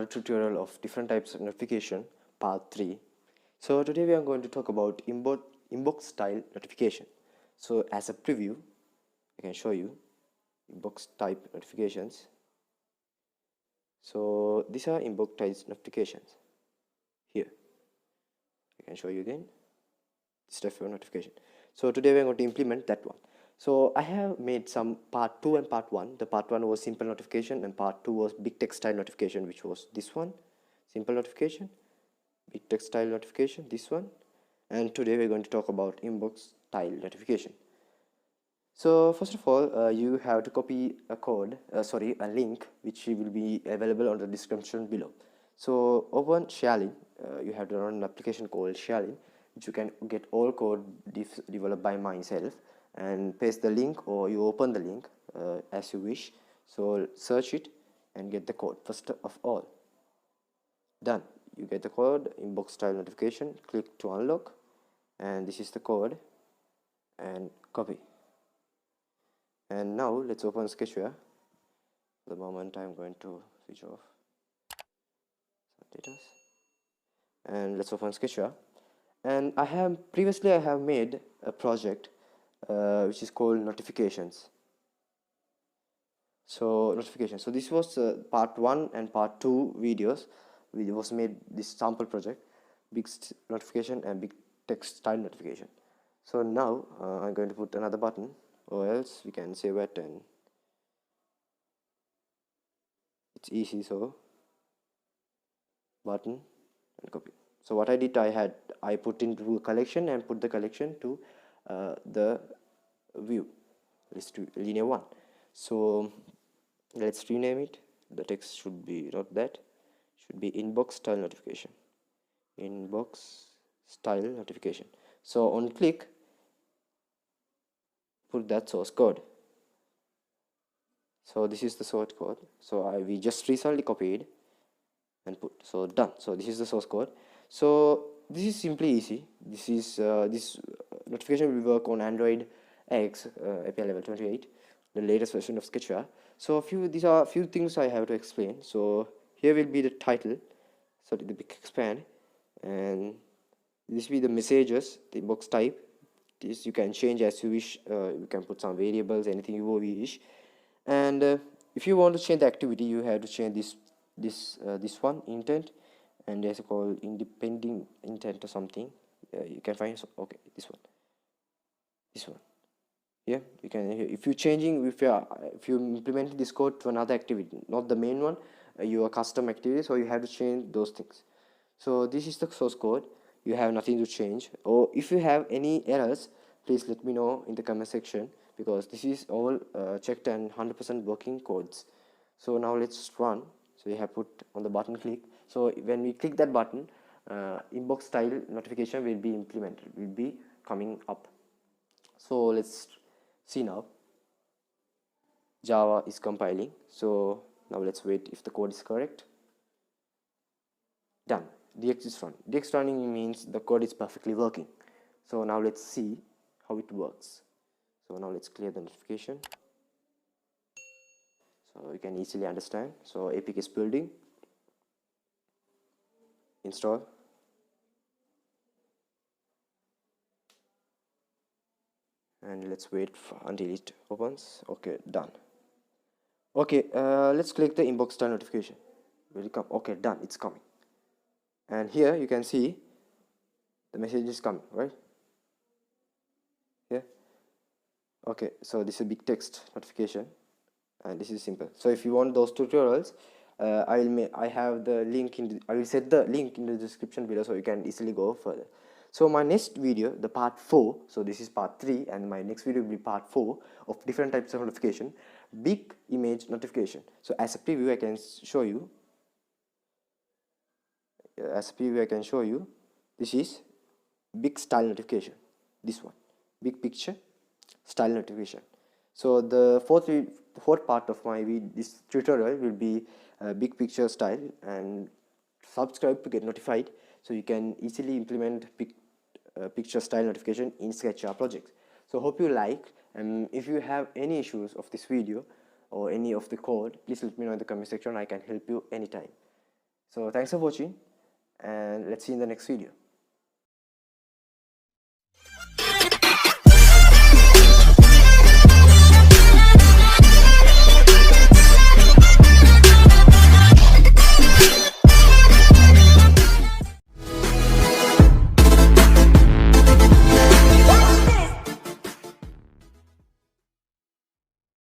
tutorial of different types of notification, part 3. So today we are going to talk about inbox style notification. So as a preview, I can show you inbox type notifications. So these are inbox type notifications. Here, I can show you again this type of notification. So today we are going to implement that one. So I have made some part 2 and part 1. The part 1 was simple notification and part 2 was big text style notification, which was this one, simple notification, big text style notification, this one. And today we're going to talk about inbox style notification. So first of all, you have to copy a a link which will be available on the description below. So open ShareLink. You have to run an application called ShareLink, which you can get all code developed by myself, and paste the link, or you open the link as you wish. So search it and get the code first of all. Done. You get the code, inbox style notification. Click to unlock, and this is the code, and copy. And now let's open Sketchware. For the moment I'm going to switch off data, and let's open Sketchware. And I have made a project which is called notifications. So notifications. So this was part 1 and part 2 videos. We was made this sample project, big notification and big text style notification. So now I'm going to put another button, or else we can save it, and it's easy. So button and copy. So what I did, I put into a collection and put the collection to the view list linear 1. So let's rename it. The text should be not that, should be inbox style notification, inbox style notification. So on click, put that source code. So this is the source code. So we just recently copied and put. So done. So this is the source code. So this is simply easy. This notification will work on Android X API level 28, the latest version of Sketchware. So these are a few things I have to explain. So here will be the title, so the big expand, and this will be the messages, the inbox type. This you can change as you wish. You can put some variables, anything you wish. And if you want to change the activity, you have to change this one, intent, and there's a called independent intent or something. You can find, okay, this one. Yeah, you can, if you implement this code to another activity, not the main one, your custom activity, so you have to change those things. So this is the source code. You have nothing to change, or if you have any errors, please let me know in the comment section, because this is all checked and 100% working codes. So now let's run. So you have put on the button click. So when we click that button, inbox style notification will be implemented, will be coming up. So let's see now. Java is compiling. So now let's wait if the code is correct. Done. DX is run. DX running means the code is perfectly working. So now let's see how it works. So now let's clear the notification, so you can easily understand. So APK is building, install, and let's wait until it opens. Okay, done. Okay, let's click the inbox style notification. Will it come? Okay, done. It's coming. And here you can see the message is coming, right? Here. Okay, so this is a big text notification, and this is simple. So if you want those tutorials, I will set the link in the description below, so you can easily go further. So my next video, the part 4, so this is part 3, and my next video will be part 4 of different types of notification, big image notification. So as a preview, I can show you. This is big style notification, this one, big picture style notification. So the fourth part of this tutorial will be big picture style, and subscribe to get notified, so you can easily implement big picture style notification in Sketchware projects. So hope you like, and if you have any issues of this video or any of the code, please let me know in the comment section. I can help you anytime. So thanks for watching, and let's see you in the next video.